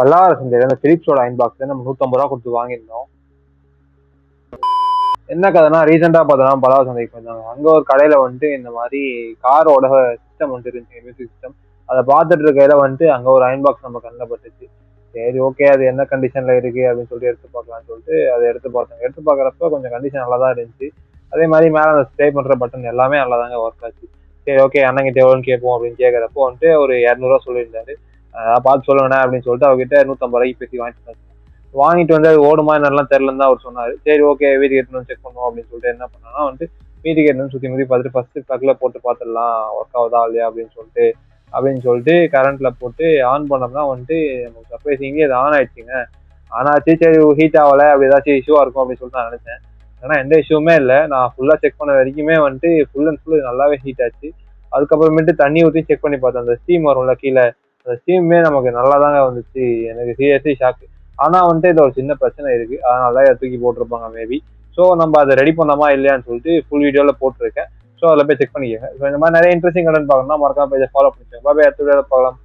பல்லாவரம் சந்தையில அந்த பிலிப்ஸோட iron box நம்ம 150 ரூபா கொடுத்து வாங்கியிருந்தோம். என்ன கதைனா ரீசெண்டா பார்த்தோம்னா பல்லாவரம் சந்தைக்கு போயிருந்தாங்க. அங்க ஒரு கடையில வந்துட்டு இந்த மாதிரி காரோட சிஸ்டம் வந்துட்டு இருந்துச்சு, மியூசிக் சிஸ்டம். அதை பார்த்துட்டு இருக்கையில வந்துட்டு அங்க ஒரு அயன் பாக்ஸ் நம்ம கண்ணில் பட்டுச்சு. சரி ஓகே, அது என்ன கண்டிஷன்ல இருக்கு அப்படின்னு சொல்லிட்டு எடுத்து பார்க்கலாம்னு சொல்லிட்டு அதை எடுத்து பார்த்தோம். எடுத்து பார்க்குறப்ப கொஞ்சம் கண்டிஷன் நல்லா தான் இருந்துச்சு. அதே மாதிரி மேலே அந்த ஸ்ப்ரே பண்ற பட்டன் எல்லாமே நல்லா தாங்க ஒர்க் ஆச்சு. சரி ஓகே, அண்ணங்கிட்ட எவ்வளோன்னு கேட்போம் அப்படின்னு கேட்குறப்போ வந்துட்டு ஒரு 200 ரூபா சொல்லியிருந்தாரு. பார்த்து சொல்லுங்கண்ணே அப்படின்னு சொல்லிட்டு அவர்கிட்ட 150 ரூபாய்க்கு பேசி வாங்கிட்டு வந்து அது ஓடுமா என்னெல்லாம் தெரிலன்னு தான் அவர் சொன்னாரு. சரி ஓகே, வீட்டுக்கு எடுத்துன்னு வந்து செக் பண்ணுவோம் அப்படின்னு சொல்லிட்டு என்ன பண்ணாங்கன்னா வந்துட்டு வீட்டுக்கு எடுத்துன்னு வந்து சுற்றி முற்றி பார்த்துட்டு ஃபர்ஸ்ட் ப்ளக்ல போட்டு பார்த்துடலாம் ஒர்க் ஆகுதா இல்லையா அப்படின்னு சொல்லிட்டு கரண்ட்ல போட்டு ஆன் பண்ணோம்னா வந்துட்டு நமக்கு சர்ப்ரைசிங்லி அது ஆன் ஆயிடுச்சுங்க. ஆனாச்சு, சரி ஹீட் ஆகலை, அப்படி ஏதாச்சும் இஷ்யூவா இருக்கும் அப்படின்னு சொல்லிட்டு நான் நினைச்சேன். ஏன்னா எந்த இஷ்யூமே இல்லை. நான் ஃபுல்லா செக் பண்ண வரைக்குமே வந்துட்டு ஃபுல் அண்ட் ஃபுல் நல்லாவே ஹீட் ஆச்சு. அதுக்கப்புறமேட்டு தண்ணி ஊற்றி செக் பண்ணி பார்த்தேன். அந்த ஸ்டீம் வரும்ல கீழே, அந்த ஸ்டீமே நமக்கு நல்லா தாங்க வந்துச்சு. எனக்கு சீரியஸ்லி ஷாக்கு. ஆனா வந்துட்டு இது ஒரு சின்ன பிரச்சனை இருக்கு, அதனால இதை தூக்கி போட்டிருப்பாங்க மேபி. ஸோ நம்ம அதை ரெடி பண்ணோமா இல்லையான்னு சொல்லிட்டு ஃபுல் வீடியோல போட்டிருக்கேன். ஸோ அதில் போய் செக் பண்ணிக்கோங்க. ஸோ இந்த மாதிரி நிறைய இன்ட்ரெஸ்டிங் கண்டென்ட் பார்க்கணும்னா மறக்காம பேஜை ஃபாலோ பண்ணிக்கோங்க. பாய், அடுத்த வீடியோல பார்க்கலாம்.